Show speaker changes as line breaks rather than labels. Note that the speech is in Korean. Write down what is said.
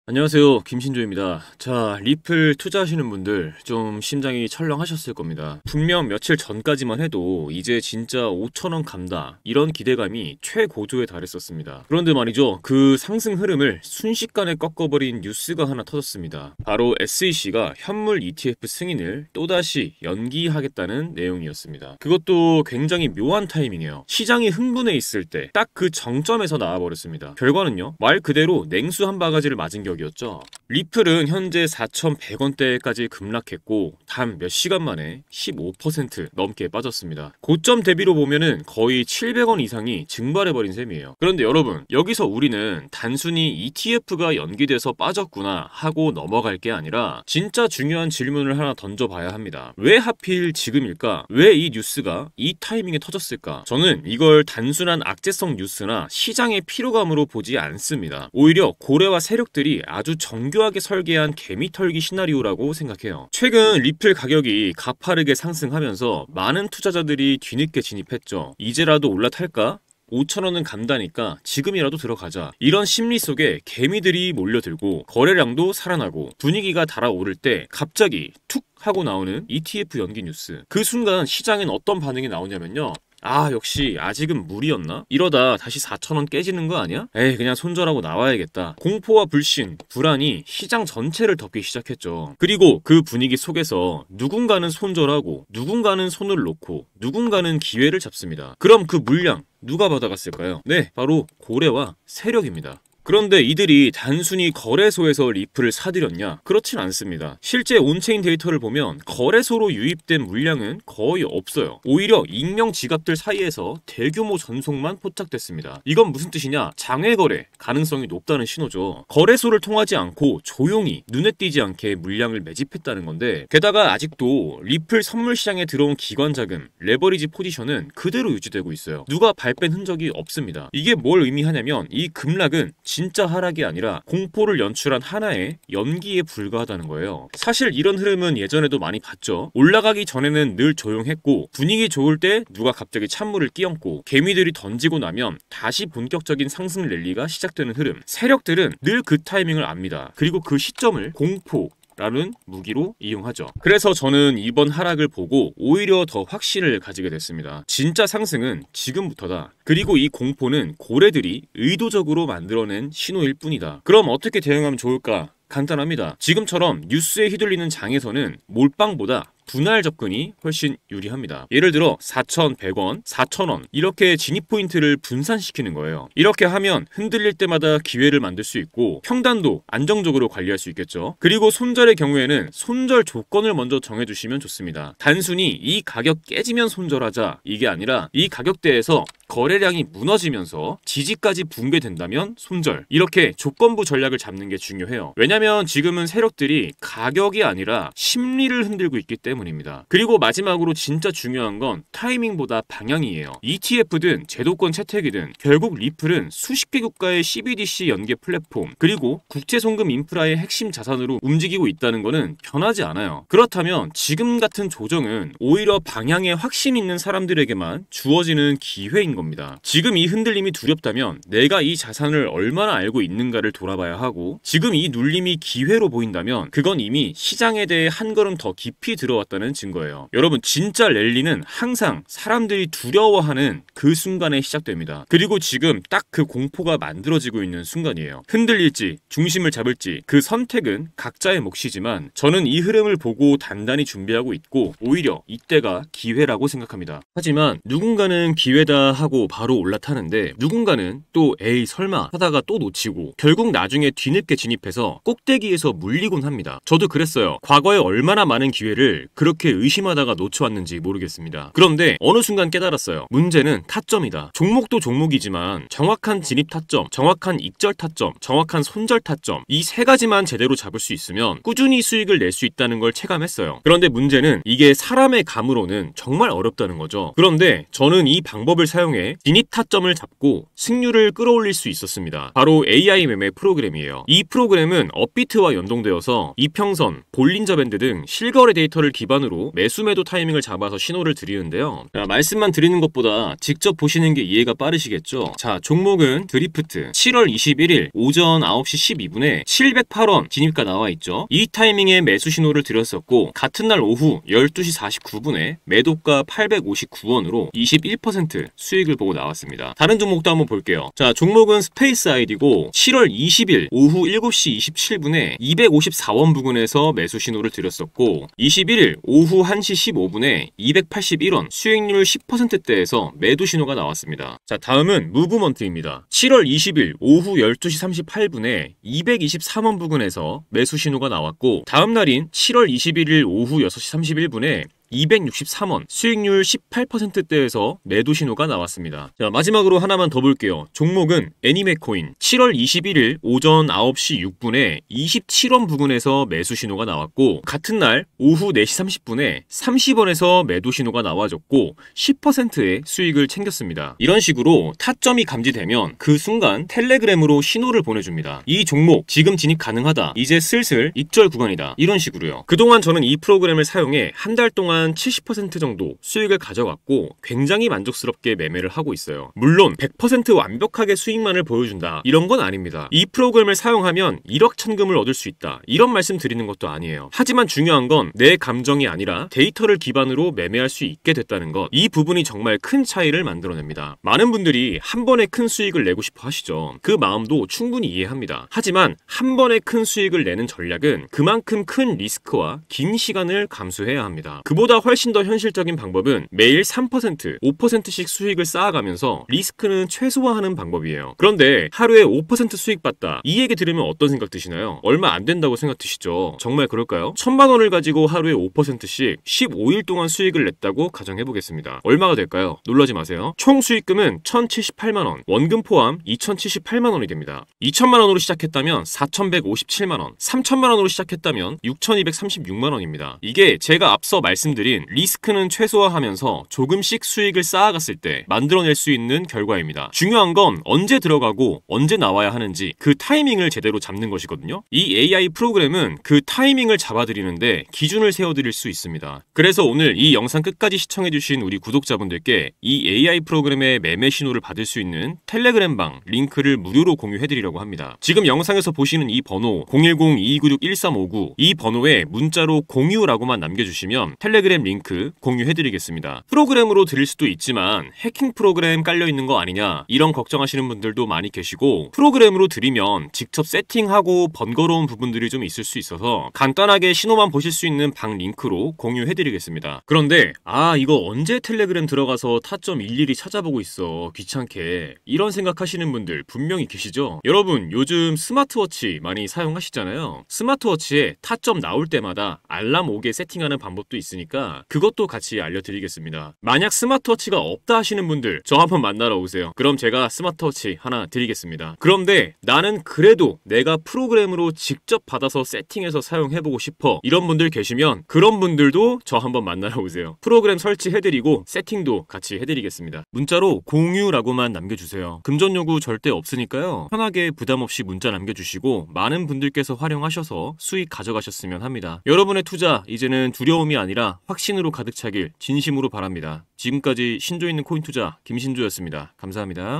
안녕하세요, 김신조입니다. 자, 리플 투자하시는 분들 좀 심장이 철렁하셨을 겁니다. 분명 며칠 전까지만 해도 이제 진짜 5,000원 간다 이런 기대감이 최고조에 달했었습니다. 그런데 말이죠, 그 상승 흐름을 순식간에 꺾어버린 뉴스가 하나 터졌습니다. 바로 SEC가 현물 ETF 승인을 또다시 연기하겠다는 내용이었습니다. 그것도 굉장히 묘한 타이밍이에요. 시장이 흥분해 있을 때 딱 그 정점에서 나와버렸습니다. 결과는요, 말 그대로 냉수 한 바가지를 맞은 격이었죠. 리플은 현재 4,100원대까지 급락했고 단 몇 시간 만에 15% 넘게 빠졌습니다. 고점 대비로 보면은 거의 700원 이상이 증발해버린 셈이에요. 그런데 여러분, 여기서 우리는 단순히 ETF가 연기돼서 빠졌구나 하고 넘어갈 게 아니라 진짜 중요한 질문을 하나 던져봐야 합니다. 왜 하필 지금일까? 왜 이 뉴스가 이 타이밍에 터졌을까? 저는 이걸 단순한 악재성 뉴스나 시장의 피로감으로 보지 않습니다. 오히려 고래와 세력들이 아주 정교하게 설계한 개미털기 시나리오라고 생각해요. 최근 리플 가격이 가파르게 상승하면서 많은 투자자들이 뒤늦게 진입했죠. 이제라도 올라탈까? 5,000원은 간다니까 지금이라도 들어가자. 이런 심리 속에 개미들이 몰려들고 거래량도 살아나고 분위기가 달아오를 때 갑자기 툭 하고 나오는 ETF 연기 뉴스. 그 순간 시장엔 어떤 반응이 나오냐면요, 아, 역시 아직은 무리였나? 이러다 다시 4,000원 깨지는 거 아니야? 에이, 그냥 손절하고 나와야겠다. 공포와 불신, 불안이 시장 전체를 덮기 시작했죠. 그리고 그 분위기 속에서 누군가는 손절하고 누군가는 손을 놓고 누군가는 기회를 잡습니다. 그럼 그 물량 누가 받아갔을까요? 네, 바로 고래와 세력입니다. 그런데 이들이 단순히 거래소에서 리플을 사들였냐? 그렇진 않습니다. 실제 온체인 데이터를 보면 거래소로 유입된 물량은 거의 없어요. 오히려 익명 지갑들 사이에서 대규모 전송만 포착됐습니다. 이건 무슨 뜻이냐? 장외 거래 가능성이 높다는 신호죠. 거래소를 통하지 않고 조용히 눈에 띄지 않게 물량을 매집했다는 건데, 게다가 아직도 리플 선물 시장에 들어온 기관 자금, 레버리지 포지션은 그대로 유지되고 있어요. 누가 발뺀 흔적이 없습니다. 이게 뭘 의미하냐면 이 급락은 진짜 하락이 아니라 공포를 연출한 하나의 연기에 불과하다는 거예요. 사실 이런 흐름은 예전에도 많이 봤죠. 올라가기 전에는 늘 조용했고 분위기 좋을 때 누가 갑자기 찬물을 끼얹고 개미들이 던지고 나면 다시 본격적인 상승 랠리가 시작되는 흐름. 세력들은 늘 그 타이밍을 압니다. 그리고 그 시점을 공포 라는 무기로 이용하죠. 그래서 저는 이번 하락을 보고 오히려 더 확신을 가지게 됐습니다. 진짜 상승은 지금부터다. 그리고 이 공포는 고래들이 의도적으로 만들어낸 신호일 뿐이다. 그럼 어떻게 대응하면 좋을까? 간단합니다. 지금처럼 뉴스에 휘둘리는 장에서는 몰빵보다 분할 접근이 훨씬 유리합니다. 예를 들어 4,100원, 4,000원 이렇게 진입 포인트를 분산시키는 거예요. 이렇게 하면 흔들릴 때마다 기회를 만들 수 있고 평단도 안정적으로 관리할 수 있겠죠. 그리고 손절의 경우에는 손절 조건을 먼저 정해주시면 좋습니다. 단순히 이 가격 깨지면 손절하자 이게 아니라 이 가격대에서 거래량이 무너지면서 지지까지 붕괴된다면 손절. 이렇게 조건부 전략을 잡는 게 중요해요. 왜냐면 지금은 세력들이 가격이 아니라 심리를 흔들고 있기 때문입니다. 그리고 마지막으로 진짜 중요한 건 타이밍보다 방향이에요. ETF든 제도권 채택이든 결국 리플은 수십 개 국가의 CBDC 연계 플랫폼 그리고 국제 송금 인프라의 핵심 자산으로 움직이고 있다는 거는 변하지 않아요. 그렇다면 지금 같은 조정은 오히려 방향에 확신 있는 사람들에게만 주어지는 기회인 겁니다. 지금 이 흔들림이 두렵다면 내가 이 자산을 얼마나 알고 있는가를 돌아봐야 하고, 지금 이 눌림이 기회로 보인다면 그건 이미 시장에 대해 한 걸음 더 깊이 들어왔다는 증거예요. 여러분, 진짜 랠리는 항상 사람들이 두려워하는 그 순간에 시작됩니다. 그리고 지금 딱 그 공포가 만들어지고 있는 순간이에요. 흔들릴지 중심을 잡을지 그 선택은 각자의 몫이지만 저는 이 흐름을 보고 단단히 준비하고 있고 오히려 이때가 기회라고 생각합니다. 하지만 누군가는 기회다 하고 바로 올라타는데 누군가는 또 에이 설마 하다가 또 놓치고 결국 나중에 뒤늦게 진입해서 꼭대기에서 물리곤 합니다. 저도 그랬어요. 과거에 얼마나 많은 기회를 그렇게 의심하다가 놓쳐왔는지 모르겠습니다. 그런데 어느 순간 깨달았어요. 문제는 타점이다. 종목도 종목이지만 정확한 진입 타점, 정확한 익절 타점, 정확한 손절 타점 이 세 가지만 제대로 잡을 수 있으면 꾸준히 수익을 낼 수 있다는 걸 체감했어요. 그런데 문제는 이게 사람의 감으로는 정말 어렵다는 거죠. 그런데 저는 이 방법을 사용해 진입 타점을 잡고 승률을 끌어올릴 수 있었습니다. 바로 AI 매매 프로그램이에요. 이 프로그램은 업비트와 연동되어서 이평선, 볼린저 밴드 등 실거래 데이터를 기반으로 기반으로 매수 매도 타이밍을 잡아서 신호를 드리는데요. 자, 말씀만 드리는 것보다 직접 보시는 게 이해가 빠르시겠죠? 자, 종목은 드리프트 7월 21일 오전 9시 12분에 708원 진입가 나와 있죠. 이 타이밍에 매수 신호를 드렸었고 같은 날 오후 12시 49분에 매도가 859원으로 21% 수익을 보고 나왔습니다. 다른 종목도 한번 볼게요. 자, 종목은 스페이스 아이디고 7월 20일 오후 7시 27분에 254원 부근에서 매수 신호를 드렸었고 21일 오후 1시 15분에 281원 수익률 10%대에서 매도 신호가 나왔습니다. 자, 다음은 무브먼트입니다. 7월 20일 오후 12시 38분에 223원 부근에서 매수 신호가 나왔고 다음 날인 7월 21일 오후 6시 31분에 263원 수익률 18%대에서 매도 신호가 나왔습니다. 자, 마지막으로 하나만 더 볼게요. 종목은 애니메코인 7월 21일 오전 9시 6분에 27원 부근에서 매수 신호가 나왔고 같은 날 오후 4시 30분에 30원에서 매도 신호가 나와줬고 10%의 수익을 챙겼습니다. 이런 식으로 타점이 감지되면 그 순간 텔레그램으로 신호를 보내줍니다. 이 종목 지금 진입 가능하다. 이제 슬슬 익절 구간이다. 이런 식으로요. 그동안 저는 이 프로그램을 사용해 한 달 동안 70% 정도 수익을 가져갔고 굉장히 만족스럽게 매매를 하고 있어요. 물론 100% 완벽하게 수익만을 보여준다 이런 건 아닙니다. 이 프로그램을 사용하면 1억 천금을 얻을 수 있다 이런 말씀 드리는 것도 아니에요. 하지만 중요한 건 내 감정이 아니라 데이터를 기반으로 매매할 수 있게 됐다는 것, 이 부분이 정말 큰 차이를 만들어냅니다. 많은 분들이 한 번에 큰 수익을 내고 싶어 하시죠. 그 마음도 충분히 이해합니다. 하지만 한 번에 큰 수익을 내는 전략은 그만큼 큰 리스크와 긴 시간을 감수해야 합니다. 그보다 훨씬 더 현실적인 방법은 매일 3%, 5%씩 수익을 쌓아가면서 리스크는 최소화하는 방법이에요. 그런데 하루에 5% 수익 봤다, 이 얘기 들으면 어떤 생각 드시나요? 얼마 안 된다고 생각 드시죠? 정말 그럴까요? 1000만 원을 가지고 하루에 5%씩 15일 동안 수익을 냈다고 가정해보겠습니다. 얼마가 될까요? 놀라지 마세요. 총 수익금은 1078만 원, 원금 포함 2078만 원이 됩니다. 2000만 원으로 시작했다면 4157만 원, 3000만 원으로 시작했다면 6236만 원입니다. 이게 제가 앞서 말씀드린 리스크는 최소화하면서 조금씩 수익을 쌓아갔을 때 만들어낼 수 있는 결과입니다. 중요한 건 언제 들어가고 언제 나와야 하는지 그 타이밍을 제대로 잡는 것이거든요. 이 AI 프로그램은 그 타이밍을 잡아드리는데 기준을 세워드릴 수 있습니다. 그래서 오늘 이 영상 끝까지 시청해주신 우리 구독자분들께 이 AI 프로그램의 매매 신호를 받을 수 있는 텔레그램방 링크를 무료로 공유해드리려고 합니다. 지금 영상에서 보시는 이 번호 010-2296-1359 이 번호에 문자로 공유라고만 남겨주시면 텔레그램 링크 공유해드리겠습니다. 프로그램으로 드릴 수도 있지만 해킹 프로그램 깔려있는 거 아니냐 이런 걱정하시는 분들도 많이 계시고 프로그램으로 드리면 직접 세팅하고 번거로운 부분들이 좀 있을 수 있어서 간단하게 신호만 보실 수 있는 방 링크로 공유해드리겠습니다. 그런데 이거 언제 텔레그램 들어가서 타점 일일이 찾아보고 있어 귀찮게 이런 생각하시는 분들 분명히 계시죠? 여러분 요즘 스마트워치 많이 사용하시잖아요. 스마트워치에 타점 나올 때마다 알람 오게 세팅하는 방법도 있으니까 그것도 같이 알려드리겠습니다. 만약 스마트워치가 없다 하시는 분들 저 한번 만나러 오세요. 그럼 제가 스마트워치 하나 드리겠습니다. 그런데 나는 그래도 내가 프로그램으로 직접 받아서 세팅해서 사용해보고 싶어 이런 분들 계시면 그런 분들도 저 한번 만나러 오세요. 프로그램 설치해드리고 세팅도 같이 해드리겠습니다. 문자로 공유라고만 남겨주세요. 금전 요구 절대 없으니까요. 편하게 부담없이 문자 남겨주시고 많은 분들께서 활용하셔서 수익 가져가셨으면 합니다. 여러분의 투자 이제는 두려움이 아니라 확신으로 가득 차길 진심으로 바랍니다. 지금까지 신조 있는 코인 투자 김신조였습니다. 감사합니다.